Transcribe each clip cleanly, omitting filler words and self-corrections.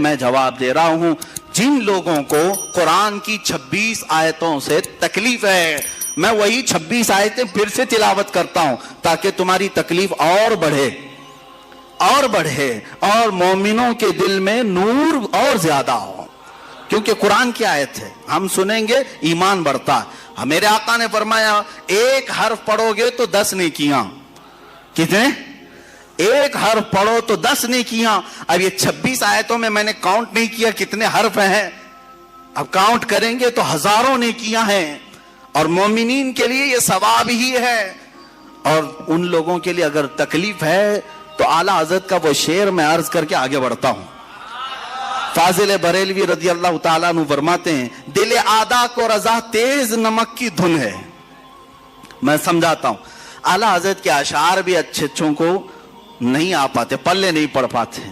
میں جواب دے رہا ہوں جن لوگوں کو قرآن کی 26 آیتوں سے تکلیف ہے، میں وہی 26 آیتیں پھر سے تلاوت کرتا ہوں تاکہ تمہاری تکلیف اور بڑھے اور مومنوں کے دل میں نور اور زیادہ ہو، کیونکہ قرآن کی آیت ہے، ہم سنیں گے ایمان بڑھتا ہے۔ میرے آقا نے فرمایا ایک حرف پڑھو گے تو 10 نیکیاں، کتنے؟ ایک حرف پڑھو تو 10 نیکیاں۔ اب یہ 26 آیتوں میں میں نے کاؤنٹ نہیں کیا کتنے حرف ہیں، اب کاؤنٹ کریں گے تو ہزاروں نیکیاں ہیں، اور مومنین کے لیے یہ ثواب ہی ہے، اور ان لوگوں کے لیے اگر تکلیف ہے تو اعلیٰ حضرت کا وہ شعر میں عرض کر کے آگے بڑھتا ہوں۔ فاضل بریلوی رضی اللہ تعالیٰ عنہ فرماتے ہیں دل آدھا کو رضا تیز نمک کی دھن ہے۔ میں سمجھاتا ہوں، اعلیٰ حضرت کے اشعار بھی اچھوں کو نہیں آ پاتے، پلے نہیں پڑھ پاتے،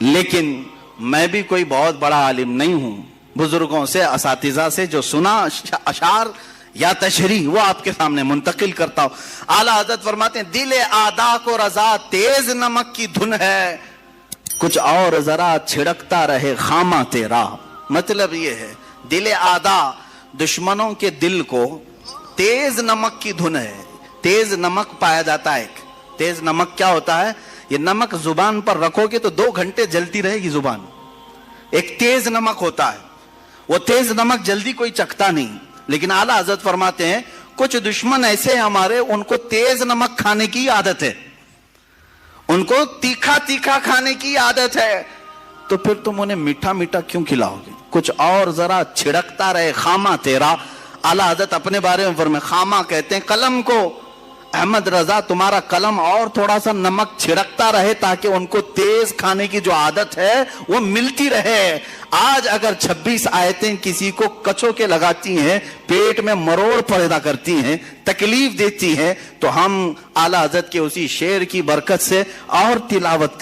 لیکن میں بھی کوئی بہت بڑا عالم نہیں ہوں، بزرگوں سے اساتذہ سے جو سنا اشعار یا تشریح وہ آپ کے سامنے منتقل کرتا ہوں۔ اعلیٰ حضرت فرماتے ہیں دل آدھا کو رضا تیز نمک کی دھن ہے، کچھ اور ذرا چھڑکتا رہے خامہ تیرا۔ مطلب یہ ہے دل آدھا دشمنوں کے دل کو تیز نمک کی دھن ہے۔ تیز نمک پایا جاتا ہے، تیز نمک کیا ہوتا ہے؟ یہ نمک زبان پر رکھو گے تو 2 گھنٹے جلتی رہے گی زبان، ایک تیز نمک ہوتا ہے، وہ تیز نمک جلدی کوئی چکھتا نہیں، لیکن اعلیٰ حضرت فرماتے ہیں کچھ دشمن ایسے ہمارے ان کو تیز نمک کھانے کی عادت ہے، ان کو تیکھا تیکھا کھانے کی عادت ہے، تو پھر تم انہیں میٹھا میٹھا کیوں کھلاؤ گے؟ کچھ اور ذرا چھڑکتا رہے خامہ تیرا۔ اعلیٰ حضرت اپنے بارے میں فرمائے خامہ کہتے ہیں قلم کو، احمد رضا تمہارا قلم اور تھوڑا سا نمک چھڑکتا رہے تاکہ ان کو تیز کھانے کی جو عادت ہے وہ ملتی رہے۔ آج اگر 26 آیتیں کسی کو کچوں کے لگاتی ہیں، پیٹ میں مروڑ پیدا کرتی ہیں، تکلیف دیتی ہیں، تو ہم اعلیٰ حضرت کے اسی شعر کی برکت سے اور تلاوت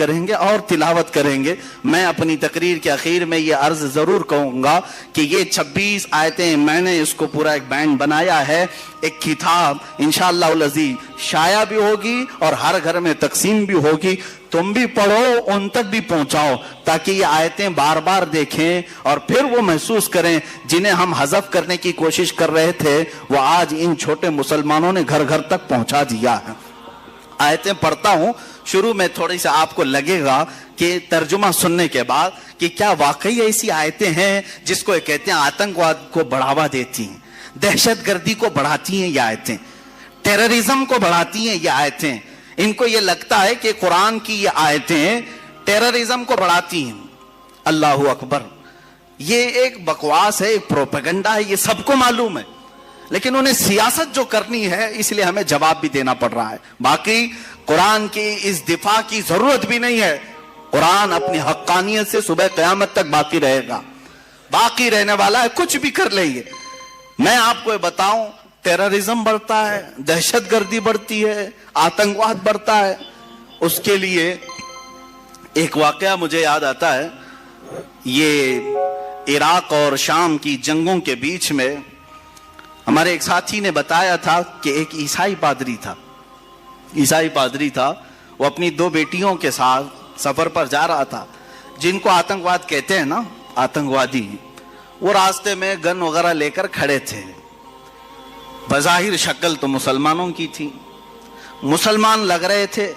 کریں گے۔ میں اپنی تقریر کے اخیر میں یہ عرض ضرور کہوں گا کہ یہ 26 آیتیں میں نے اس کو پورا ایک بینڈ بنایا ہے، ایک کتاب انشاءاللہ العزیز شائع بھی ہوگی اور ہر گھر میں تقسیم بھی ہوگی، تم بھی پڑھو، ان تک بھی پہنچاؤ تاکہ یہ آیتیں بار بار دیکھیں اور پھر وہ محسوس کریں جنہیں ہم حذف کرنے کی کوشش کر رہے تھے، وہ آج ان چھوٹے مسلمانوں نے گھر گھر تک پہنچا دیا ہے۔ آیتیں پڑھتا ہوں، شروع میں تھوڑی سے آپ کو لگے گا کہ ترجمہ سننے کے بعد کہ کیا واقعی ایسی آیتیں ہیں جس کو کہتے ہیں آتنکواد کو بڑھاوا دیتی ہیں، دہشت گردی کو بڑھاتی ہیں یہ آیتیں، ٹیررزم کو بڑھاتی ہیں یہ آیتیں۔ ان کو یہ لگتا ہے کہ قرآن کی یہ آیتیں ٹیررزم کو بڑھاتی ہیں۔ اللہ اکبر، یہ ایک بکواس ہے، ایک پروپیگنڈا ہے، یہ سب کو معلوم ہے، لیکن انہیں سیاست جو کرنی ہے اس لیے ہمیں جواب بھی دینا پڑ رہا ہے۔ باقی قرآن کی اس دفاع کی ضرورت بھی نہیں ہے، قرآن اپنی حقانیت سے صبح قیامت تک باقی رہے گا، باقی رہنے والا ہے، کچھ بھی کر لیں۔ میں آپ کو بتاؤں ٹیررزم بڑھتا ہے، دہشت گردی بڑھتی ہے، آتنکواد بڑھتا ہے، اس کے لیے ایک واقعہ مجھے یاد آتا ہے۔ یہ عراق اور شام کی جنگوں کے بیچ میں ہمارے ایک ساتھی نے بتایا تھا کہ ایک عیسائی پادری تھا، وہ اپنی 2 بیٹیوں کے ساتھ سفر پر جا رہا تھا، جن کو آتنکواد کہتے ہیں نا، آتنکوادی، وہ راستے میں گن وغیرہ لے کر کھڑے تھے، بظاہر شکل تو مسلمانوں کی تھی، مسلمان لگ رہے تھے،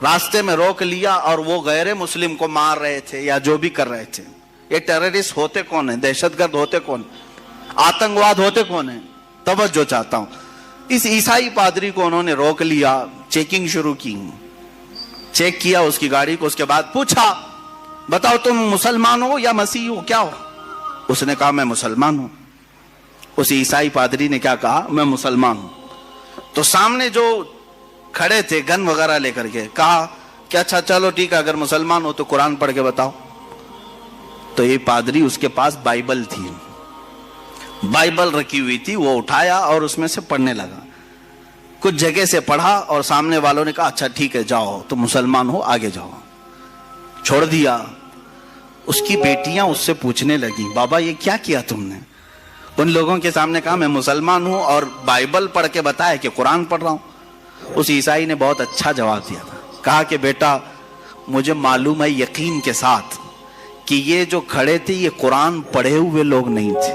راستے میں روک لیا اور وہ غیر مسلم کو مار رہے تھے یا جو بھی کر رہے تھے۔ یہ ٹیررسٹ ہوتے کون ہیں؟ دہشت گرد ہوتے کون؟ آتنکواد ہوتے کون ہیں؟ توجہ چاہتا ہوں۔ اس عیسائی پادری کو انہوں نے روک لیا، چیکنگ شروع کی، چیک کیا اس کی گاڑی کو، اس کے بعد پوچھا بتاؤ تم مسلمان ہو یا مسیح ہو، کیا ہو؟ اس نے کہا میں مسلمان ہوں۔ اس عیسائی پادری نے کیا کہا؟ میں مسلمان ہوں۔ تو سامنے جو کھڑے تھے گن وغیرہ لے کر کے کہا کہ اچھا چلو ٹھیک ہے، اگر مسلمان ہو تو قرآن پڑھ کے بتاؤ۔ تو یہ پادری، اس کے پاس بائبل تھی، بائبل رکھی ہوئی تھی، وہ اٹھایا اور اس میں سے پڑھنے لگا، کچھ جگہ سے پڑھا اور سامنے والوں نے کہا اچھا ٹھیک ہے جاؤ، تو مسلمان ہو آگے جاؤ، چھوڑ دیا۔ اس کی بیٹیاں اس سے پوچھنے لگی بابا یہ کیا کیا تم نے؟ ان لوگوں کے سامنے کہا میں مسلمان ہوں اور بائبل پڑھ کے بتایا کہ قرآن پڑھ رہا ہوں۔ اس عیسائی نے بہت اچھا جواب دیا تھا، کہا کہ بیٹا مجھے معلوم ہے یقین کے ساتھ کہ یہ جو کھڑے تھے یہ قرآن پڑھے ہوئے لوگ نہیں تھے،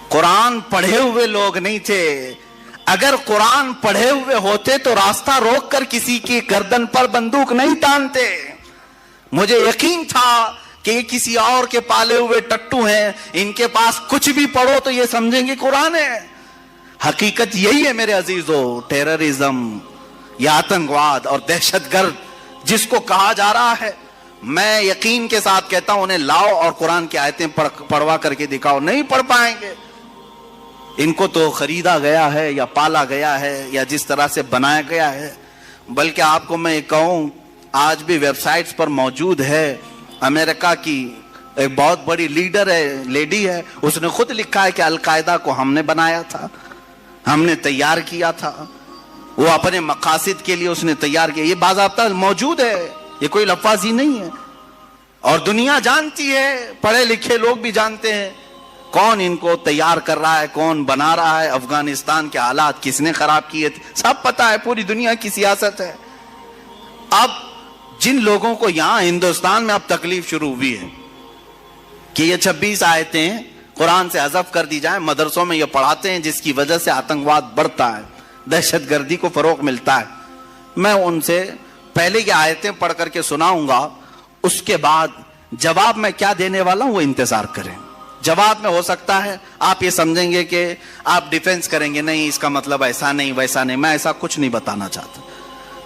قرآن پڑھے ہوئے لوگ نہیں تھے۔ اگر قرآن پڑھے ہوئے ہوتے تو راستہ روک کر کسی کی گردن پر بندوق نہیں تانتے۔ مجھے یقین تھا کہ یہ کسی اور کے پالے ہوئے ٹٹو ہیں، ان کے پاس کچھ بھی پڑھو تو یہ سمجھیں گے قرآن ہے۔ حقیقت یہی ہے میرے عزیزو، ٹیررزم یا آتنکواد اور دہشت گرد جس کو کہا جا رہا ہے، میں یقین کے ساتھ کہتا ہوں انہیں لاؤ اور قرآن کی آیتیں پڑھوا کر کے دکھاؤ، نہیں پڑھ پائیں گے۔ ان کو تو خریدا گیا ہے یا پالا گیا ہے یا جس طرح سے بنایا گیا ہے۔ بلکہ آپ کو میں کہوں آج بھی ویب سائٹس پر موجود ہے، امریکہ کی ایک بہت بڑی لیڈر ہے، لیڈی ہے، اس نے خود لکھا ہے کہ القاعدہ کو ہم نے بنایا تھا، ہم نے تیار کیا تھا، وہ اپنے مقاصد کے لیے اس نے تیار کیا۔ یہ باضابطہ موجود ہے، یہ کوئی لفاظی نہیں ہے، اور دنیا جانتی ہے، پڑھے لکھے لوگ بھی جانتے ہیں کون ان کو تیار کر رہا ہے، کون بنا رہا ہے، افغانستان کے حالات کس نے خراب کیے تھے، سب پتا ہے، پوری دنیا کی سیاست ہے۔ اب جن لوگوں کو یہاں ہندوستان میں اب تکلیف شروع ہوئی ہے کہ یہ 26 آیتیں قرآن سے حذف کر دی جائیں، مدرسوں میں یہ پڑھاتے ہیں، جس کی وجہ سے آتنکواد بڑھتا ہے، دہشت گردی کو فروغ ملتا ہے، میں ان سے پہلے یہ آیتیں پڑھ کر کے سناؤں گا، اس کے بعد جواب میں کیا دینے والا ہوں وہ انتظار کریں۔ جواب میں ہو سکتا ہے آپ یہ سمجھیں گے کہ آپ ڈیفینس کریں گے، نہیں اس کا مطلب ایسا نہیں ویسا نہیں، میں ایسا کچھ نہیں بتانا چاہتا،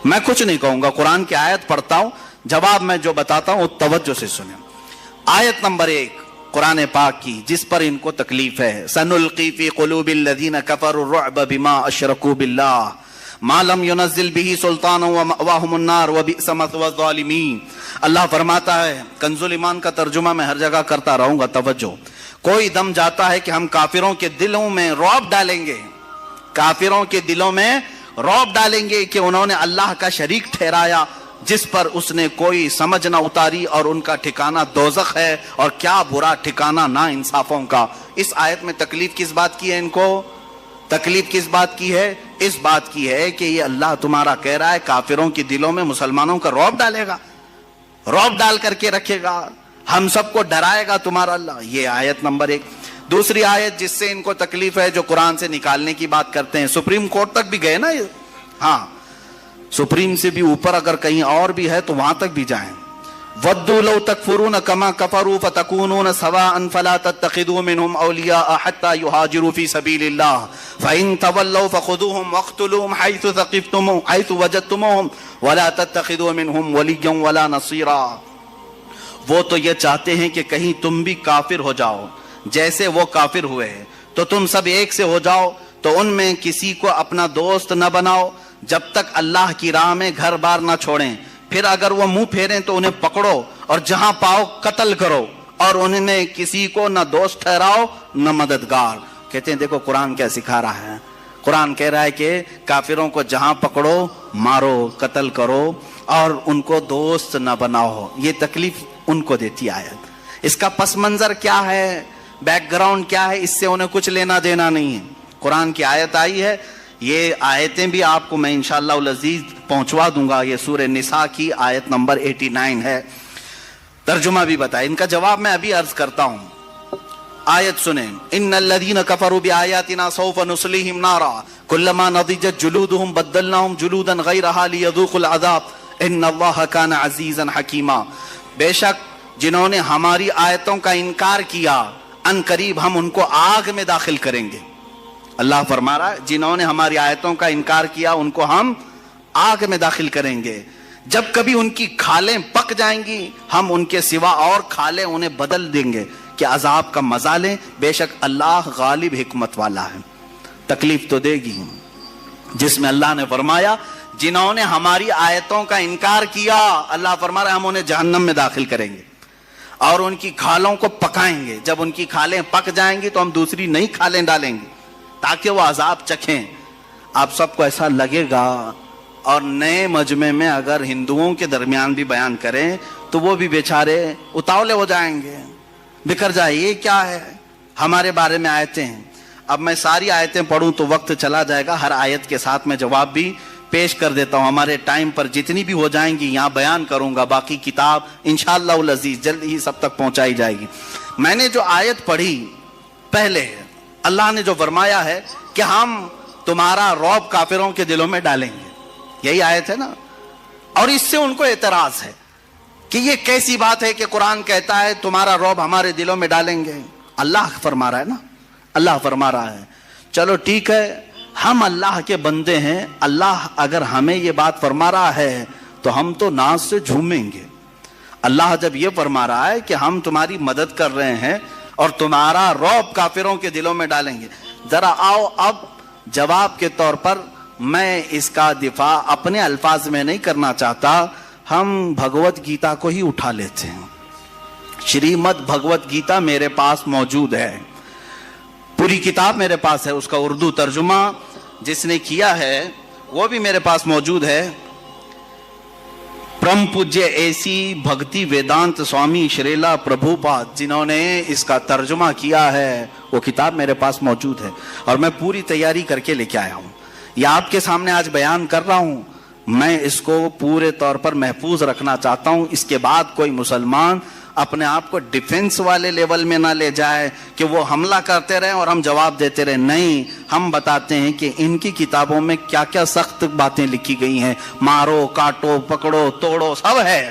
میں کچھ نہیں کہوں گا، قرآن کی آیت پڑھتا ہوں، جواب میں جو بتاتا ہوں توجہ سے سنیں۔ آیت نمبر 1 قرآن پاک کی، جس پر ان کو تکلیف ہے، سنلقی فی قلوب الذین کفروا الرعب بما اشرکوا باللہ ما لم ينزل به سلطانا ومأواهم النار وبئس مثوى الظالمین۔ اللہ فرماتا ہے، کنز الایمان کا ترجمہ میں ہر جگہ کرتا رہوں گا، توجہ، کوئی دم جاتا ہے کہ ہم کافروں کے دلوں میں رعب ڈالیں گے، کافروں کے دلوں میں رعب ڈالیں گے کہ انہوں نے اللہ کا شریک ٹھہرایا جس پر اس نے کوئی سمجھ نہ اتاری، اور ان کا ٹھکانہ دوزخ ہے، اور کیا برا ٹھکانہ نا انصافوں کا۔ اس آیت میں تکلیف کس بات کی ہے ان کو؟ تکلیف کس بات کی ہے؟ اس بات کی ہے کہ یہ اللہ تمہارا کہہ رہا ہے کافروں کے دلوں میں مسلمانوں کا رعب ڈالے گا، رعب ڈال کر کے رکھے گا، ہم سب کو ڈرائے گا تمہارا اللہ۔ یہ آیت نمبر 1۔ دوسری آیت جس سے ان کو تکلیف ہے، جو قرآن سے نکالنے کی بات کرتے ہیں، سپریم کورٹ تک بھی گئے نا یہ، ہاں سپریم سے بھی اوپر اگر کہیں اور بھی ہے تو وہاں تک بھی جائیں۔ وَدُّوا لَوْ تَكْفُرُونَ كَمَا كَفَرُوا فَتَكُونُونَ سَوَاءً فَلَا تَتَّخِذُوا مِنْهُمْ أَوْلِيَاءَ حَتَّى يُهَاجِرُوا فِي سَبِيلِ اللَّهِ فَإِن تَوَلَّوْا فَخُذُوهُمْ وَاقْتُلُوهُمْ حَيْثُ ثَقِفْتُمُوهُمْ حَيْثُ وَجَدتُّمُوهُمْ وَلَا تَتَّخِذُوا مِنْهُمْ وَلِيًّا وَلَا نَصِيرًا۔ وہ تو یہ چاہتے ہیں کہ کہیں تم بھی کافر ہو جاؤ جیسے وہ کافر ہوئے ہیں، تو تم سب ایک سے ہو جاؤ، تو ان میں کسی کو اپنا دوست نہ بناؤ جب تک اللہ کی راہ میں گھر بار نہ چھوڑیں، پھر اگر وہ منہ پھیریں تو انہیں پکڑو اور جہاں پاؤ قتل کرو، اور ان میں کسی کو نہ دوست ٹھہراؤ نہ مددگار۔ کہتے ہیں دیکھو قرآن کیا سکھا رہا ہے، قرآن کہہ رہا ہے کہ کافروں کو جہاں پکڑو مارو قتل کرو اور ان کو دوست نہ بناؤ۔ یہ تکلیف ان کو دیتی آیت۔ اس کا پس منظر کیا ہے، بیک گراؤنڈ کیا ہے، اس سے انہیں کچھ لینا دینا نہیں ہے۔ قرآن کی آیت آئی ہے، یہ آیتیں بھی آپ کو میں انشاءاللہ العزیز پہنچوا دوں گا، یہ سورہ نساء کی آیت نمبر 89 ہے، ترجمہ بھی بتائے۔ ان کا جواب میں ابھی عرض کرتا ہوں، آیت سنیں، ان الذین کفروا بآیاتنا سوف نصلیہم نارا کلما نضجت جلودہم بدلناہم جلودا غیرہا لیذوقوا العذاب ان اللہ کان عزیزا حکیما۔ بے شک جنہوں نے ہماری آیتوں کا انکار کیا، ان قریب ہم ان کو آگ میں داخل کریں گے۔ اللہ فرما رہا ہے جنہوں نے ہماری آیتوں کا انکار کیا ان کو ہم آگ میں داخل کریں گے، جب کبھی ان کی کھالیں پک جائیں گی ہم ان کے سوا اور کھالیں انہیں بدل دیں گے کہ عذاب کا مزہ لیں، بے شک اللہ غالب حکمت والا ہے۔ تکلیف تو دے گی، جس میں اللہ نے فرمایا جنہوں نے ہماری آیتوں کا انکار کیا، اللہ فرما رہا ہے ہم انہیں جہنم میں داخل کریں گے اور ان کی کھالوں کو پکائیں گے، جب ان کی کھالیں پک جائیں گی تو ہم دوسری نئی کھالیں ڈالیں گے تاکہ وہ عذاب چکھیں۔ آپ سب کو ایسا لگے گا، اور نئے مجمع میں اگر ہندوؤں کے درمیان بھی بیان کریں تو وہ بھی بیچارے اتاولے ہو جائیں گے، بکھر جائے، یہ کیا ہے، ہمارے بارے میں آیتیں ہیں۔ اب میں ساری آیتیں پڑھوں تو وقت چلا جائے گا، ہر آیت کے ساتھ میں جواب بھی پیش کر دیتا ہوں. ہمارے ٹائم پر جتنی بھی ہو جائیں گی یہاں بیان کروں گا, باقی کتاب انشاءاللہ العزیز جلد ہی سب تک پہنچائی جائے گی. میں نے جو آیت پڑھی پہلے, اللہ نے جو فرمایا ہے کہ ہم تمہارا رعب کافروں کے دلوں میں ڈالیں گے, یہی آیت ہے نا. اور اس سے ان کو اعتراض ہے کہ یہ کیسی بات ہے کہ قرآن کہتا ہے تمہارا رعب ہمارے دلوں میں ڈالیں گے. اللہ فرما رہا ہے نا, اللہ فرما رہا ہے. چلو ٹھیک ہے, ہم اللہ کے بندے ہیں, اللہ اگر ہمیں یہ بات فرما رہا ہے تو ہم تو ناز سے جھومیں گے. اللہ جب یہ فرما رہا ہے کہ ہم تمہاری مدد کر رہے ہیں اور تمہارا رعب کافروں کے دلوں میں ڈالیں گے, ذرا آؤ اب جواب کے طور پر میں اس کا دفاع اپنے الفاظ میں نہیں کرنا چاہتا, ہم بھگوت گیتا کو ہی اٹھا لیتے ہیں. شریمد بھگوت گیتا میرے پاس موجود ہے, پوری کتاب میرے پاس ہے, اس کا اردو ترجمہ جس نے کیا ہے وہ بھی میرے پاس موجود ہے. پرم پوجیہ ایسی بھکتی ویدانت سوامی شریلا پربھو پاد, جنہوں نے اس کا ترجمہ کیا ہے, وہ کتاب میرے پاس موجود ہے اور میں پوری تیاری کر کے لے کے آیا ہوں. یہ آپ کے سامنے آج بیان کر رہا ہوں, میں اس کو پورے طور پر محفوظ رکھنا چاہتا ہوں. اس کے بعد کوئی مسلمان اپنے آپ کو ڈیفنس والے لیول میں نہ لے جائے کہ وہ حملہ کرتے رہے اور ہم جواب دیتے رہے. نہیں, ہم بتاتے ہیں کہ ان کی کتابوں میں کیا کیا سخت باتیں لکھی گئی ہیں, مارو کاٹو پکڑو توڑو سب ہے,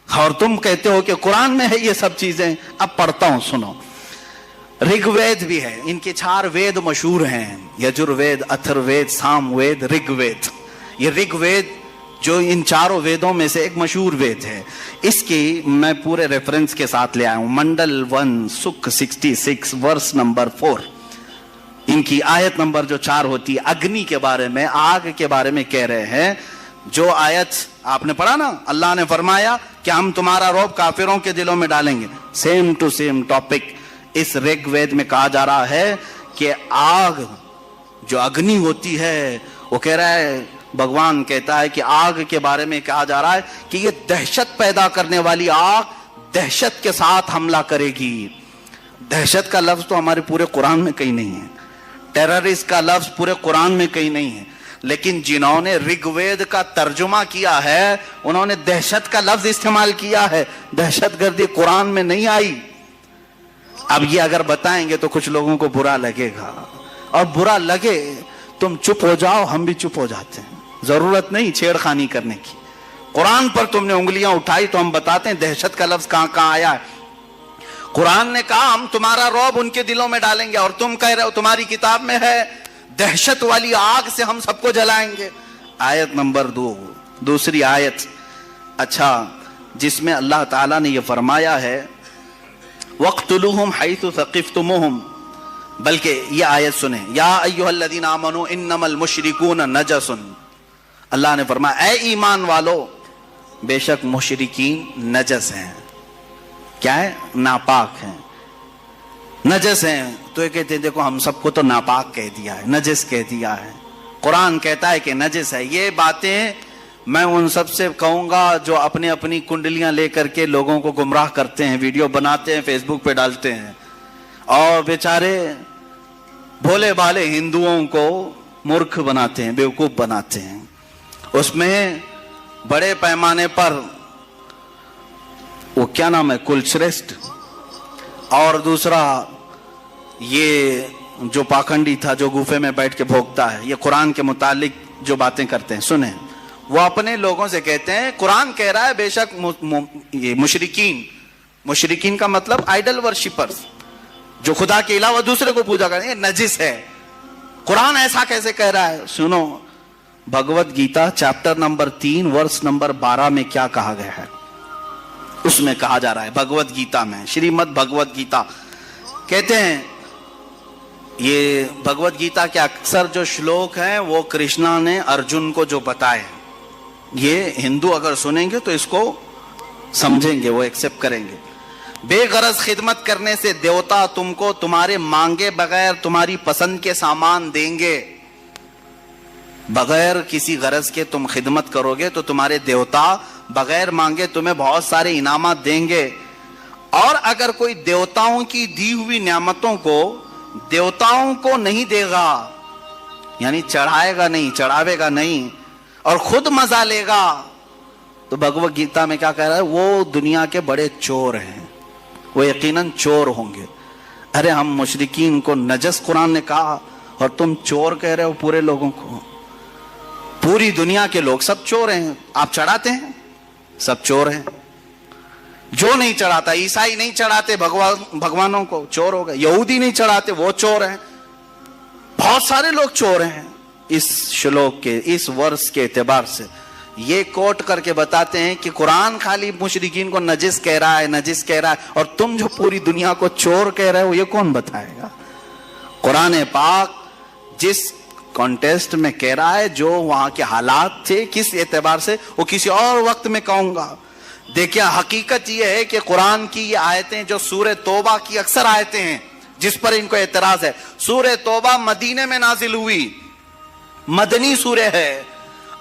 اور تم کہتے ہو کہ قرآن میں ہے یہ سب چیزیں. اب پڑھتا ہوں, سنو. رگ وید بھی ہے, ان کے 4 وید مشہور ہیں, یجر وید, اتھر وید, سام وید, رگ وید. یہ رگ وید جو ان 4 ویدوں میں سے ایک مشہور وید ہے, اس کی میں پورے ریفرنس کے ساتھ لے آیا ہوں. منڈل 1 سکھ 66 ورس نمبر 4, ان کی آیت نمبر جو 4 ہوتی ہے, اگنی کے بارے میں, آگ کے بارے میں کہہ رہے ہیں. جو آیت آپ نے پڑھا نا, اللہ نے فرمایا کہ ہم تمہارا رعب کافروں کے دلوں میں ڈالیں گے, سیم ٹو سیم ٹاپک اس رگ وید میں کہا جا رہا ہے کہ آگ جو اگنی ہوتی ہے, وہ کہہ رہا ہے, بھگوان کہتا ہے کہ آگ کے بارے میں کہا جا رہا ہے کہ یہ دہشت پیدا کرنے والی آگ دہشت کے ساتھ حملہ کرے گی. دہشت کا لفظ تو ہمارے پورے قرآن میں کہیں نہیں ہے, ٹیررسٹ کا لفظ پورے قرآن میں کہیں نہیں ہے, لیکن جنہوں نے رگ وید کا ترجمہ کیا ہے انہوں نے دہشت کا لفظ استعمال کیا ہے. دہشت گردی قرآن میں نہیں آئی. اب یہ اگر بتائیں گے تو کچھ لوگوں کو برا لگے گا, اور برا لگے تم چپ ہو جاؤ, ہم بھی چپ ہو جاتے ہیں. ضرورت نہیں چھیڑ خانی کرنے کی. قرآن پر تم نے انگلیاں اٹھائی تو ہم بتاتے ہیں دہشت کا لفظ کہاں کہاں آیا ہے. قرآن نے کہا ہم تمہارا رعب ان کے دلوں میں ڈالیں گے, اور تم کہہ رہے ہو تمہاری کتاب میں ہے دہشت والی آگ سے ہم سب کو جلائیں گے. آیت نمبر 2, دوسری آیت, اچھا, جس میں اللہ تعالیٰ نے یہ فرمایا ہے وَاقْتُلُوهُمْ حَيْثُ ثَقِفْتُمُوهُمْ, بلکہ یہ آیت سنیں, یا ایھا الذین آمنوا انما المشرکون نجس. اللہ نے فرمایا اے ایمان والو, بے شک مشرکین نجس ہیں. کیا ہے؟ ناپاک ہیں, نجس ہیں. تو یہ کہتے ہیں دیکھو ہم سب کو تو ناپاک کہہ دیا ہے, نجس کہہ دیا ہے. قرآن کہتا ہے کہ نجس ہے. یہ باتیں میں ان سب سے کہوں گا جو اپنی اپنی کنڈلیاں لے کر کے لوگوں کو گمراہ کرتے ہیں, ویڈیو بناتے ہیں, فیس بک پہ ڈالتے ہیں, اور بیچارے بھولے بھالے ہندوؤں کو مورکھ بناتے ہیں, بیوقوف بناتے ہیں. اس میں بڑے پیمانے پر وہ کیا نام ہے, کلشریشٹھ, اور دوسرا یہ جو پاکھنڈی تھا جو گوفے میں بیٹھ کے بھوکتا ہے, یہ قرآن کے متعلق جو باتیں کرتے ہیں سنیں. وہ اپنے لوگوں سے کہتے ہیں قرآن کہہ رہا ہے بے شک یہ مشرکین, مشرکین کا مطلب آئیڈل ورشپرز, جو خدا کے علاوہ دوسرے کو پوجا کریں, یہ نجس ہے. قرآن ایسا کیسے کہہ رہا ہے؟ سنو, Bhagavad Gita chapter number 3 verse number 12 میں کیا کہا گیا ہے. اس میں کہا جا رہا ہے بھگوت گیتا میں, شریمد بھگوت گیتا کہتے ہیں, یہ بھگوت گیتا کے اکثر جو شلوک ہیں وہ کرشنا نے ارجن کو جو بتائے, یہ ہندو اگر سنیں گے تو اس کو سمجھیں گے, وہ ایکسپٹ کریں گے. بے غرض خدمت کرنے سے دیوتا تم کو تمہارے مانگے بغیر تمہاری پسند کے سامان دیں گے. بغیر کسی غرض کے تم خدمت کرو گے تو تمہارے دیوتا بغیر مانگے تمہیں بہت سارے انعامات دیں گے. اور اگر کوئی دیوتاؤں کی دی ہوئی نعمتوں کو دیوتاؤں کو نہیں دے گا یعنی چڑھائے گا نہیں, چڑھاوے گا نہیں اور خود مزہ لے گا, تو بھگوت گیتا میں کیا کہہ رہا ہے, وہ دنیا کے بڑے چور ہیں, وہ یقیناً چور ہوں گے. ارے ہم مشرکین کو نجس قرآن نے کہا اور تم چور کہہ رہے ہو پورے لوگوں کو. پوری دنیا کے لوگ سب چور ہیں. آپ چڑھاتے ہیں, سب چور ہیں. جو نہیں چڑھاتا, عیسائی نہیں چڑھاتے بھگوانوں کو, چور ہو گئے. یہودی نہیں چڑھاتے, وہ چور ہیں. بہت سارے لوگ چور ہیں. اس شلوک کے, اس ورس کے اعتبار سے یہ کوٹ کر کے بتاتے ہیں کہ قرآن خالی مشرکین کو نجس کہہ رہا ہے, نجس کہہ رہا ہے, اور تم جو پوری دنیا کو چور کہہ رہے ہو, یہ کون بتائے گا؟ قرآن پاک جس کانٹیسٹ میں کہہ رہا ہے, جو وہاں کے حالات تھے, کس اعتبار سے, وہ کسی اور وقت میں کہوں گا. دیکھیں حقیقت یہ ہے کہ قرآن کی یہ آیتیں جو سورہ توبہ کی اکثر آیتیں ہیں جس پر ان کو اعتراض ہے, سورہ توبہ مدینے میں نازل ہوئی, مدنی سورہ ہے,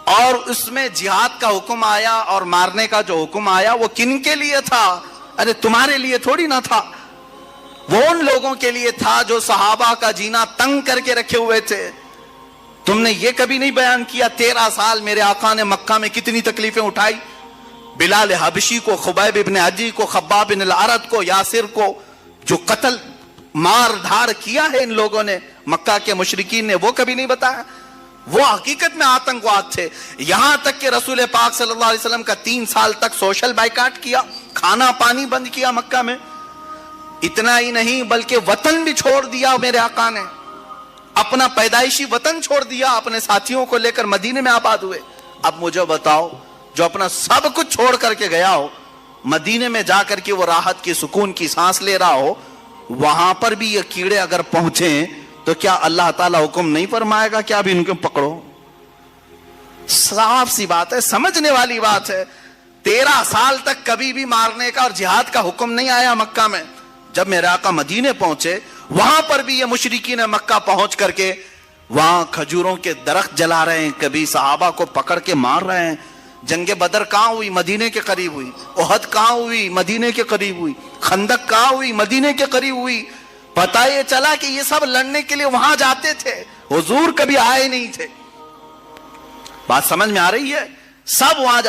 اور اس میں جہاد کا حکم آیا اور مارنے کا جو حکم آیا وہ کن کے لیے تھا؟ ارے تمہارے لیے تھوڑی نہ تھا, وہ ان لوگوں کے لیے تھا جو صحابہ کا جینا تنگ کر کے رکھے ہوئے تھے. تم نے یہ کبھی نہیں بیان کیا 13 سال میرے آقا نے مکہ میں کتنی تکلیفیں اٹھائی؟ بلال حبشی کو, خبیب ابن عدی کو, خباب بن الارد کو, یاسر کو, جو قتل مار دھار کیا ہے ان لوگوں نے مکہ کے مشرکین نے, وہ کبھی نہیں بتایا؟ وہ حقیقت میں آتنکواد تھے. یہاں تک کہ رسول پاک صلی اللہ علیہ وسلم کا 3 سال تک سوشل بائیکاٹ کیا, کھانا پانی بند کیا مکہ میں. اتنا ہی نہیں بلکہ وطن بھی چھوڑ دیا میرے آقا نے, اپنا پیدائشی وطن چھوڑ دیا, اپنے ساتھیوں کو لے کر مدینے میں آباد ہوئے. اب مجھے بتاؤ, جو اپنا سب کچھ چھوڑ کر کے گیا ہو, مدینے میں جا کر کے وہ راحت کی, سکون کی سانس لے رہا ہو, وہاں پر بھی یہ کیڑے اگر پہنچیں تو کیا اللہ تعالیٰ حکم نہیں فرمائے گا کہ اب ان کو پکڑو؟ صاف سی بات ہے, سمجھنے والی بات ہے. 13 سال تک کبھی بھی مارنے کا اور جہاد کا حکم نہیں آیا مکہ میں. جب میرے آقا مدینے پہنچے, وہاں پر بھی یہ مشرکین مکہ پہنچ کر کے وہاں کھجوروں کے درخت جلا رہے ہیں, کبھی صحابہ کو پکڑ کے مار رہے ہیں. جنگ بدر کہاں ہوئی؟ مدینے کے قریب ہوئی. احد کہاں ہوئی؟ مدینے کے قریب ہوئی. خندق کہاں ہوئی؟ مدینے کے قریب ہوئی. پتہ یہ چلا کہ یہ سب لڑنے کے لیے وہاں جاتے تھے, حضور کبھی آئے نہیں تھے. بات سمجھ میں آ رہی ہے؟ سب وہاں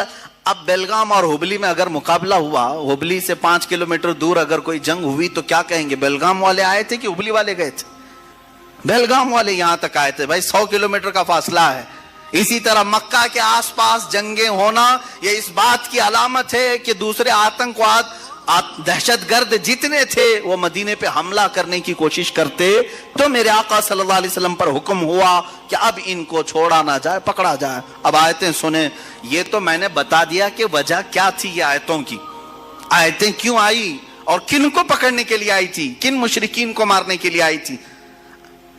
اب بیلگام اور ہبلی میں اگر مقابلہ ہوا, ہبلی سے 5 کلومیٹر دور اگر کوئی جنگ ہوئی تو کیا کہیں گے؟ بیلگام والے آئے تھے کہ ہبلی والے گئے تھے؟ بیلگام والے یہاں تک آئے تھے. بھائی 100 کلومیٹر کا فاصلہ ہے. اسی طرح مکہ کے آس پاس جنگیں ہونا یہ اس بات کی علامت ہے کہ دوسرے آتنکواد, دہشت گرد جتنے تھے وہ مدینے پہ حملہ کرنے کی کوشش کرتے. تو میرے آقا صلی اللہ علیہ وسلم پر حکم ہوا کہ اب ان کو چھوڑا نہ جائے, پکڑا جائے. اب آیتیں سنیں. یہ تو میں نے بتا دیا کہ وجہ کیا تھی یہ آیتوں کی, آیتیں کیوں آئی اور کن کو پکڑنے کے لیے آئی تھی, کن مشرکین کو مارنے کے لیے آئی تھی.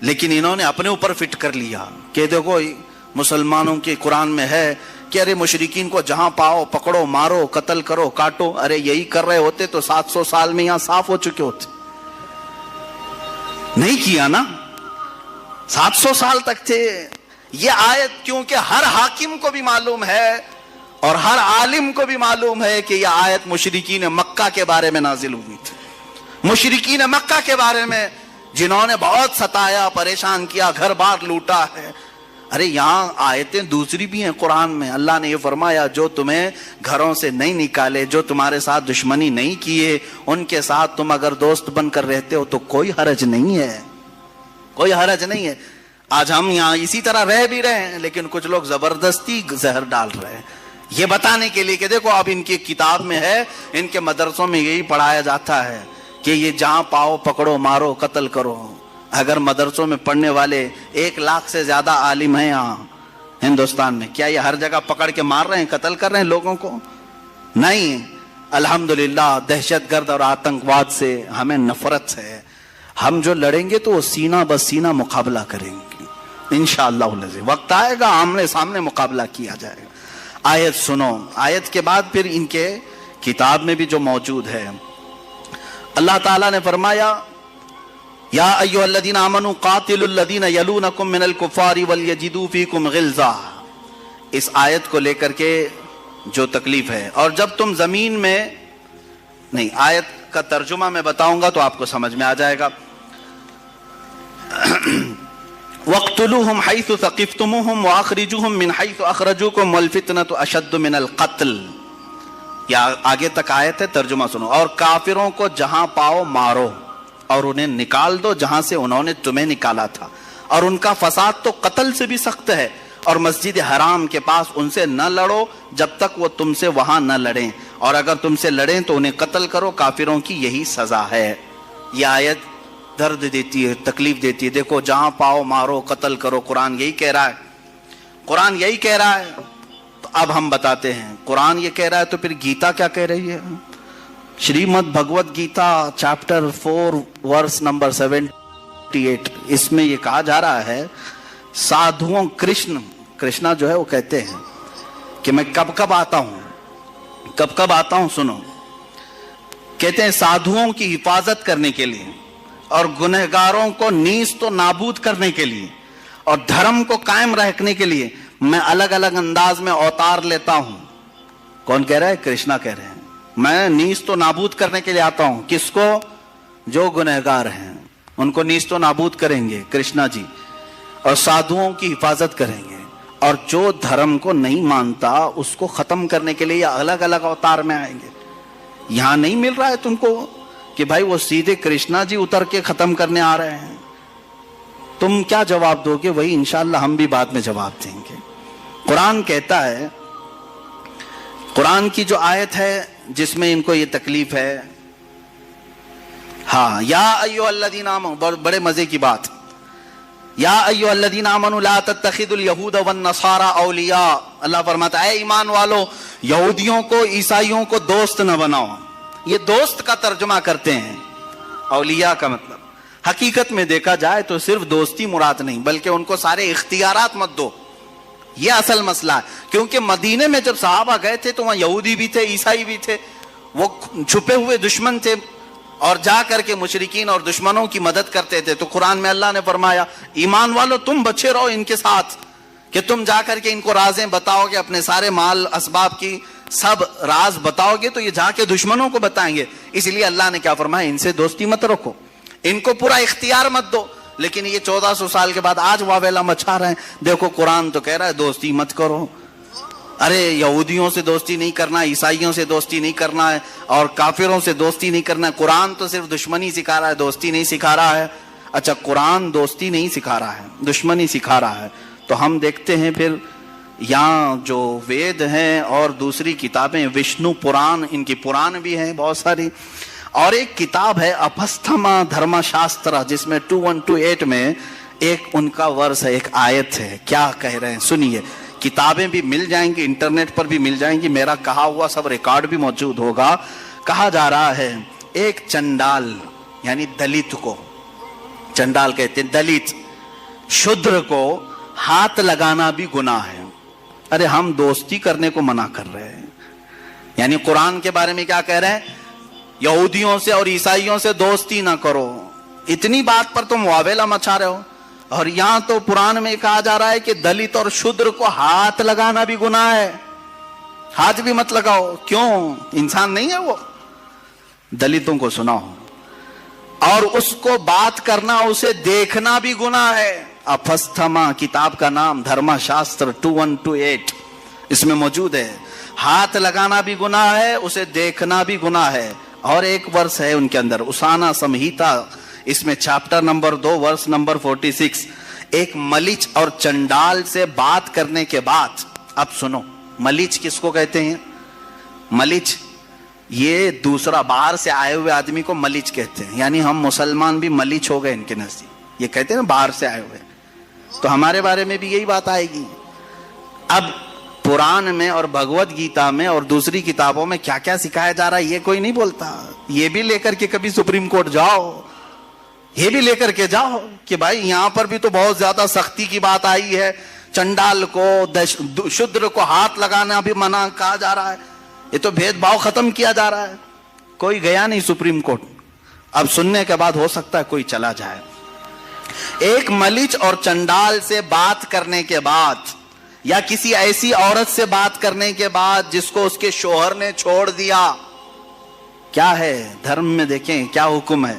لیکن انہوں نے اپنے اوپر فٹ کر لیا کہ دیکھو مسلمانوں کے قرآن میں ہے کہ ارے مشرکین کو جہاں پاؤ پکڑو, مارو, قتل کرو, کاٹو. ارے یہی کر رہے ہوتے تو 700 سال میں یہاں صاف ہو چکے ہوتے. نہیں کیا نا, 700 سال تک تھے. یہ آیت کیونکہ ہر حاکم کو بھی معلوم ہے اور ہر عالم کو بھی معلوم ہے کہ یہ آیت مشرکین مکہ کے بارے میں نازل ہوئی تھی. مشرکین مکہ کے بارے میں جنہوں نے بہت ستایا, پریشان کیا, گھر بار لوٹا ہے. ارے یہاں آیتیں دوسری بھی ہیں قرآن میں. اللہ نے یہ فرمایا جو تمہیں گھروں سے نہیں نکالے, جو تمہارے ساتھ دشمنی نہیں کیے, ان کے ساتھ تم اگر دوست بن کر رہتے ہو تو کوئی حرج نہیں ہے, کوئی حرج نہیں ہے. آج ہم یہاں اسی طرح رہ بھی رہے ہیں لیکن کچھ لوگ زبردستی زہر ڈال رہے ہیں یہ بتانے کے لیے کہ دیکھو اب ان کی کتاب میں ہے, ان کے مدرسوں میں یہی پڑھایا جاتا ہے کہ یہ جہاں پاؤ پکڑو, مارو, قتل کرو. اگر مدرسوں میں پڑھنے والے 1 لاکھ سے زیادہ عالم ہیں یہاں ہندوستان میں, کیا یہ ہر جگہ پکڑ کے مار رہے ہیں, قتل کر رہے ہیں لوگوں کو؟ نہیں. الحمدللہ دہشت گرد اور آتنکواد سے ہمیں نفرت ہے. ہم جو لڑیں گے تو وہ سینہ بسینہ مقابلہ کریں گے انشاءاللہ. وقت آئے گا آمنے سامنے مقابلہ کیا جائے گا. آیت سنو. آیت کے بعد پھر ان کے کتاب میں بھی جو موجود ہے, اللہ تعالیٰ نے فرمایا یا ایھا الذین آمنوا قاتلوا الذین یلونکم من الکفار ولیجدوا فیکم غلظہ. اس آیت کو لے کر کے جو تکلیف ہے, اور جب تم زمین میں نہیں, آیت کا ترجمہ میں بتاؤں گا تو آپ کو سمجھ میں آ جائے گا. وَاقْتُلُوهُمْ حَيْثُ ثَقِفْتُمُوهُمْ وَأَخْرِجُوهُمْ مِنْ حَيْثُ أَخْرَجُوكُمْ وَالْفِتْنَةُ أَشَدُّ مِنَ الْقَتْلِ. یا آگے تک آیت ہے، ترجمہ سنو. اور کافروں کو جہاں پاؤ مارو اور انہیں نکال دو جہاں سے انہوں نے تمہیں نکالا تھا، اور ان کا فساد تو قتل سے بھی سخت ہے. اور مسجد حرام کے پاس ان سے نہ لڑو جب تک وہ تم سے وہاں نہ لڑیں، اور اگر تم سے لڑیں تو انہیں قتل کرو، کافروں کی یہی سزا ہے. یہ آیت درد دیتی ہے، تکلیف دیتی ہے. دیکھو، جہاں پاؤ مارو، قتل کرو، قرآن یہی کہہ رہا ہے. قرآن یہی کہہ رہا ہے. تو اب ہم بتاتے ہیں قرآن یہ کہہ رہا ہے تو پھر گیتا کیا کہہ رہی ہے؟ Shrimad Bhagavad Gita chapter 4 verse number 78، اس میں یہ کہا جا رہا ہے سادھوؤں، کرشنا جو ہے وہ کہتے ہیں کہ میں کب کب آتا ہوں، سنو. کہتے ہیں سادھوؤں کی حفاظت کرنے کے لیے اور گنہگاروں کو نیست و نابود کرنے کے لیے اور دھرم کو قائم رکھنے کے لیے میں الگ الگ انداز میں اوتار لیتا ہوں. کون کہہ رہا ہے؟ کرشنا کہہ رہے ہیں. میں نیست و نابود کرنے کے لیے آتا ہوں. کس کو؟ جو گنہگار ہیں ان کو نیست و نابود کریں گے کرشنا جی، اور سادھوؤں کی حفاظت کریں گے، اور جو دھرم کو نہیں مانتا اس کو ختم کرنے کے لیے الگ الگ اوتار میں آئیں گے. یہاں نہیں مل رہا ہے تم کو کہ بھائی وہ سیدھے کرشنا جی اتر کے ختم کرنے آ رہے ہیں. تم کیا جواب دو گے؟ وہی انشاءاللہ ہم بھی بعد میں جواب دیں گے. قرآن کہتا ہے، قرآن کی جو آیت ہے جس میں ان کو یہ تکلیف ہے، ہاں، یا ایھا الذین آمنوا، بڑے مزے کی بات، یا ایھا الذین آمنوا لا تتخذوا اليہود والنصارى اولیاء. اللہ فرماتا ہے اے ایمان والو، یہودیوں کو، عیسائیوں کو دوست نہ بناؤ. یہ دوست کا ترجمہ کرتے ہیں، اولیاء کا مطلب حقیقت میں دیکھا جائے تو صرف دوستی مراد نہیں، بلکہ ان کو سارے اختیارات مت دو. یہ اصل مسئلہ ہے. کیونکہ مدینے میں جب صحابہ گئے تھے تو وہاں یہودی بھی تھے، عیسائی بھی تھے، وہ چھپے ہوئے دشمن تھے اور جا کر کے مشرکین اور دشمنوں کی مدد کرتے تھے. تو قرآن میں اللہ نے فرمایا ایمان والو تم بچے رہو ان کے ساتھ، کہ تم جا کر کے ان کو رازیں بتاؤ گے، اپنے سارے مال اسباب کی سب راز بتاؤ گے تو یہ جا کے دشمنوں کو بتائیں گے. اس لیے اللہ نے کیا فرمایا؟ ان سے دوستی مت رکھو، ان کو پورا اختیار مت دو. لیکن یہ 1400 سال کے بعد آج واویلا مچا رہے ہیں. دیکھو قرآن تو کہہ رہا ہے دوستی مت کرو. ارے یہودیوں سے دوستی نہیں کرنا، عیسائیوں سے دوستی نہیں کرنا ہے، اور کافروں سے دوستی نہیں کرنا ہے. قرآن تو صرف دشمنی سکھا رہا ہے، دوستی نہیں سکھا رہا ہے. اچھا، قرآن دوستی نہیں سکھا رہا ہے، دشمنی سکھا رہا ہے. تو ہم دیکھتے ہیں پھر یہاں جو وید ہیں اور دوسری کتابیں، وشنو پران، ان کی پران بھی ہیں بہت ساری، اور ایک کتاب ہے اپستھما دھرما شاسترا، جس میں 2128 میں ایک ان کا ورس ہے، ایک آیت ہے. کیا کہہ رہے ہیں سنیے. کتابیں بھی مل جائیں گی، انٹرنیٹ پر بھی مل جائیں گی، میرا کہا ہوا سب ریکارڈ بھی موجود ہوگا. کہا جا رہا ہے ایک چنڈال، یعنی دلت کو چنڈال کہتے ہیں، دلت شودر کو ہاتھ لگانا بھی گناہ ہے. ارے ہم دوستی کرنے کو منع کر رہے ہیں. یعنی قرآن کے بارے میں کیا کہہ رہے ہیں؟ یہودیوں سے اور عیسائیوں سے دوستی نہ کرو. اتنی بات پر تم واویلا مچا رہے ہو. اور یہاں تو قرآن میں کہا جا رہا ہے کہ دلت اور شودر کو ہاتھ لگانا بھی گناہ ہے. ہاتھ بھی مت لگاؤ. کیوں؟ انسان نہیں ہے وہ؟ دلتوں کو سناؤ، اور اس کو بات کرنا، اسے دیکھنا بھی گناہ ہے. اپستھما کتاب کا نام، دھرما شاستر 2128 اس میں موجود ہے. ہاتھ لگانا بھی گناہ ہے، اسے دیکھنا بھی گناہ ہے. اور ایک ورس ہے ان کے اندر، اسانا سمہیتا، اس میں چیپٹر نمبر 2 ورس نمبر 46، ایک ملچ اور چنڈال سے بات کرنے کے بعد. اب سنو، ملچ کس کو کہتے ہیں؟ ملچ یہ دوسرا باہر سے آئے ہوئے آدمی کو ملچ کہتے ہیں. یعنی ہم مسلمان بھی ملچ ہو گئے ان کے نزدیک. یہ کہتے ہیں نا باہر سے آئے ہوئے، تو ہمارے بارے میں بھی یہی بات آئے گی. اب قرآن میں اور بھگوت گیتا میں اور دوسری کتابوں میں کیا کیا سکھایا جا رہا ہے یہ کوئی نہیں بولتا. یہ بھی لے کر کے کبھی سپریم کورٹ جاؤ، یہ بھی لے کر کے جاؤ کہ بھائی یہاں پر بھی تو بہت زیادہ سختی کی بات آئی ہے. چنڈال کو، شودر کو ہاتھ لگانا بھی منع کہا جا رہا ہے. یہ تو بھید بھاؤ ختم کیا جا رہا ہے. کوئی گیا نہیں سپریم کورٹ. اب سننے کے بعد ہو سکتا ہے کوئی چلا جائے. ایک ملچ اور چنڈال سے بات کرنے کے بعد، یا کسی ایسی عورت سے بات کرنے کے بعد جس کو اس کے شوہر نے چھوڑ دیا، کیا ہے دھرم میں؟ دیکھیں کیا حکم ہے.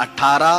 18,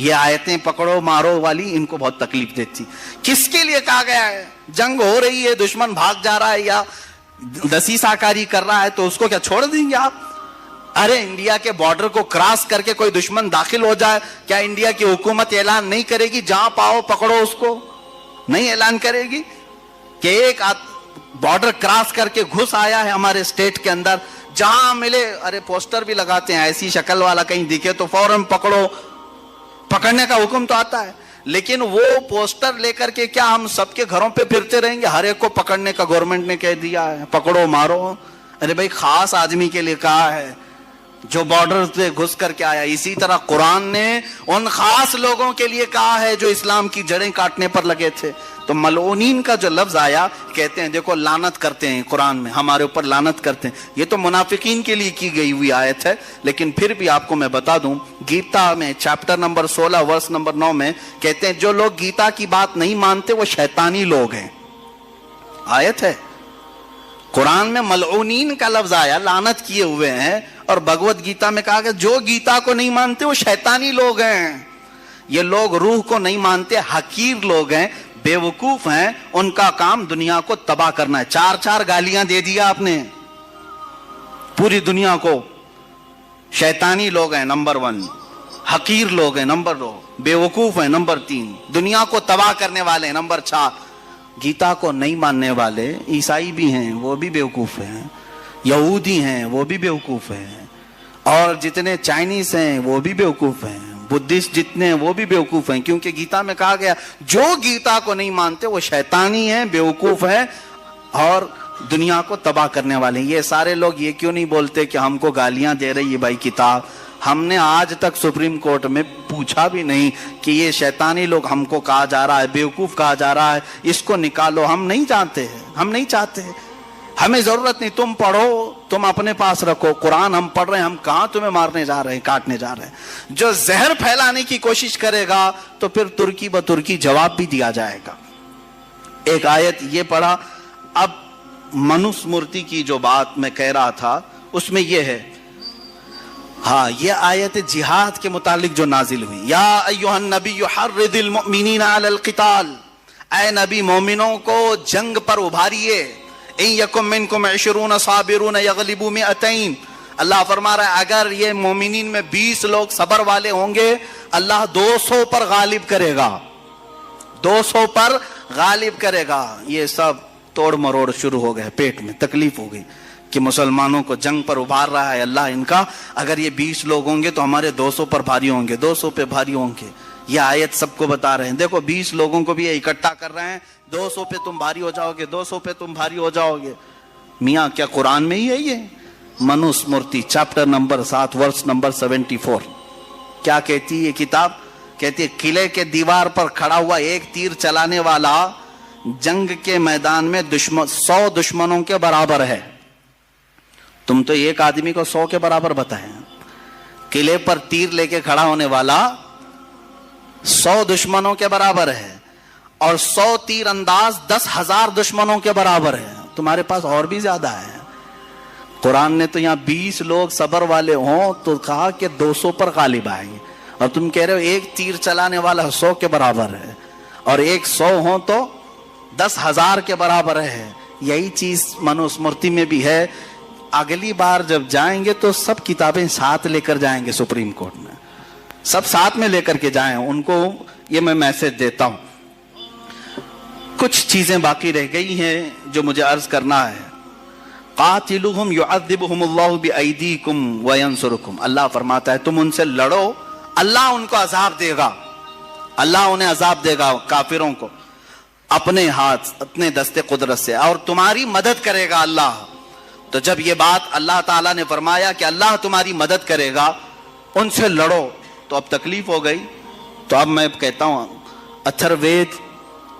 یہ آیتیں پکڑو مارو والی ان کو بہت تکلیف دیتی. کس کے لیے کہا گیا ہے؟ جنگ ہو رہی ہے, دشمن بھاگ جا رہا ہے یا دسیسہ کاری کر رہا ہے تو اس کو کیا چھوڑ دیں گے آپ؟ ارے انڈیا کے بارڈر کو کراس کر کے کوئی دشمن داخل ہو جائے, کیا انڈیا کی حکومت اعلان نہیں کرے گی جہاں پاؤ پکڑو اس کو؟ نہیں اعلان کرے گی کہ ایک بارڈر کراس کر کے گھس آیا ہے ہمارے اسٹیٹ کے اندر, جہاں ملے ارے پوسٹر بھی لگاتے ہیں ایسی شکل والا کہیں دکھے تو فوراً پکڑو, پکڑنے کا حکم تو آتا ہے. لیکن وہ پوسٹر لے کر کے کیا ہم سب کے گھروں پہ پھرتے رہیں گے؟ ہر ایک کو پکڑنے کا گورنمنٹ نے کہہ دیا ہے, پکڑو مارو. ارے بھائی خاص آدمی کے لیے کہا ہے جو بارڈر پہ گھس کر کے آیا. اسی طرح قرآن نے ان خاص لوگوں کے لیے کہا ہے جو اسلام کی جڑیں کاٹنے پر لگے تھے. تو ملعونین کا جو لفظ آیا, کہتے ہیں دیکھو لعنت کرتے ہیں قرآن میں, ہمارے اوپر لعنت کرتے ہیں. یہ تو منافقین کے لیے کی گئی ہوئی آیت ہے, لیکن پھر بھی آپ کو میں بتا دوں گیتا میں چیپٹر نمبر 16 ورس نمبر 9 میں کہتے ہیں جو لوگ گیتا کی بات نہیں مانتے وہ شیطانی لوگ ہیں. آیت ہے قرآن میں ملعونین کا لفظ آیا, لعنت کیے ہوئے ہیں, اور بھگوت گیتا میں کہا کہ جو گیتا کو نہیں مانتے وہ شیطانی لوگ ہیں. یہ لوگ روح کو نہیں مانتے, حقیر لوگ ہیں, بے وقوف ہیں, ان کا کام دنیا کو تباہ کرنا ہے. 4 گالیاں دے دیا آپ نے پوری دنیا کو. شیطانی لوگ ہیں نمبر 1, حقیر لوگ ہیں نمبر 2, بے وقوف ہیں نمبر 3, دنیا کو تباہ کرنے والے ہیں نمبر 4. گیتا کو نہیں ماننے والے عیسائی بھی ہیں, وہ بھی بے وقوف ہیں, یہودی ہیں وہ بھی بے وقوف ہیں, اور جتنے چائنیز ہیں وہ بھی بے وقوف ہیں, بدھسٹ جتنے ہیں وہ بھی بے وقوف ہیں. کیونکہ گیتا میں کہا گیا جو گیتا کو نہیں مانتے وہ شیطانی ہیں, بے وقوف ہیں, اور دنیا کو تباہ کرنے والے ہیں. یہ سارے لوگ یہ کیوں نہیں بولتے کہ ہم کو گالیاں دے رہی ہے بھائی کتاب؟ ہم نے آج تک سپریم کورٹ میں پوچھا بھی نہیں کہ یہ شیطانی لوگ ہم کو کہا جا رہا ہے, بیوقوف کہا جا رہا ہے, اس کو نکالو. ہم نہیں جانتے ہیں, ہم نہیں چاہتے, ہمیں ضرورت نہیں. تم پڑھو, تم اپنے پاس رکھو. قرآن ہم پڑھ رہے ہیں, ہم کہاں تمہیں مارنے جا رہے ہیں, کاٹنے جا رہے ہیں. جو زہر پھیلانے کی کوشش کرے گا تو پھر ترکی بترکی جواب بھی دیا جائے گا. ایک آیت یہ پڑھا. اب منوس مورتی کی جو بات میں کہہ رہا تھا اس میں یہ ہے, ہاں یہ آیت جہاد کے متعلق جو نازل ہوئی, یا ایھا النبی حرض المؤمنین علی القتال, اے نبی مومنوں کو جنگ پر ابھاریے. ان یکم منکم 20 صابرون یغلبوا 200. اللہ فرما رہا ہے اگر یہ مومنین میں 20 لوگ صبر والے ہوں گے اللہ 200 پر غالب کرے گا, 200 پر غالب کرے گا. یہ سب توڑ مروڑ شروع ہو گئے, پیٹ میں تکلیف ہو گئی کہ مسلمانوں کو جنگ پر ابھار رہا ہے اللہ ان کا. اگر یہ 20 لوگ ہوں گے تو ہمارے 200 پر بھاری ہوں گے, 200 پہ بھاری ہوں گے. یہ آیت سب کو بتا رہے ہیں دیکھو 20 لوگوں کو بھی یہ اکٹھا کر رہے ہیں, 200 پہ تم بھاری ہو جاؤ گے, 200 پہ تم بھاری ہو جاؤ گے. میاں کیا قرآن میں ہی ہے یہ؟ منوس مورتی چیپٹر نمبر 7 ورس نمبر 74 کیا کہتی ہے کتاب؟ کہتی ہے قلعے کے دیوار پر کھڑا ہوا ایک تیر چلانے والا جنگ کے میدان میں 100 دشمنوں کے برابر ہے. تم تو ایک آدمی کو 100 کے برابر بتائیں. قلعے پر تیر لے کے کھڑا ہونے والا 100 دشمنوں کے برابر ہے, اور 100 تیر انداز 10,000 دشمنوں کے برابر ہے. تمہارے پاس اور بھی زیادہ ہے. قرآن نے تو یہاں 20 لوگ صبر والے ہوں تو کہا کہ 200 پر غالب آئیں گے, اور تم کہہ رہے ہو ایک تیر چلانے والا 100 کے برابر ہے, اور ایک 100 ہوں تو 10,000 کے برابر ہے. یہی چیز منوس مورتی میں بھی ہے. اگلی بار جب جائیں گے تو سب کتابیں ساتھ لے کر جائیں گے سپریم کورٹ میں, سب ساتھ میں لے کر کے جائیں. ان کو یہ میں میسج دیتا ہوں. کچھ چیزیں باقی رہ گئی ہیں جو مجھے عرض کرنا ہے. قاتلوہم یعذبہم اللہ بایدیکم وینصرکم. اللہ فرماتا ہے تم ان سے لڑو, اللہ ان کو عذاب دے گا, اللہ انہیں عذاب دے گا کافروں کو اپنے ہاتھ اپنے دستے قدرت سے, اور تمہاری مدد کرے گا اللہ. تو جب یہ بات اللہ تعالیٰ نے فرمایا کہ اللہ تمہاری مدد کرے گا, ان سے لڑو, تو اب تکلیف ہو گئی. تو اب میں کہتا ہوں اتھر وید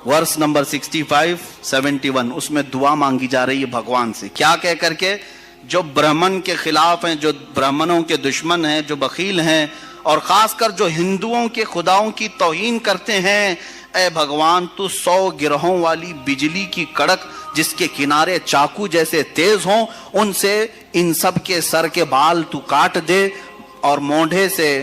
ورس نمبر 65-71 اس میں دعا مانگی جا رہی ہے بھگوان سے. کیا کہہ کر کے؟ جو برہمن کے خلاف ہیں, جو برہمنوں کے دشمن ہیں, جو بخیل ہیں, اور خاص کر جو ہندوؤں کے خداؤں کی توہین کرتے ہیں, اے بھگوان تو 100 گرہوں والی بجلی کی کڑک جس کے کنارے چاقو جیسے تیز ہوں, ان سے ان سب کے سر کے بال تو کاٹ دے, اور مونڈھے سے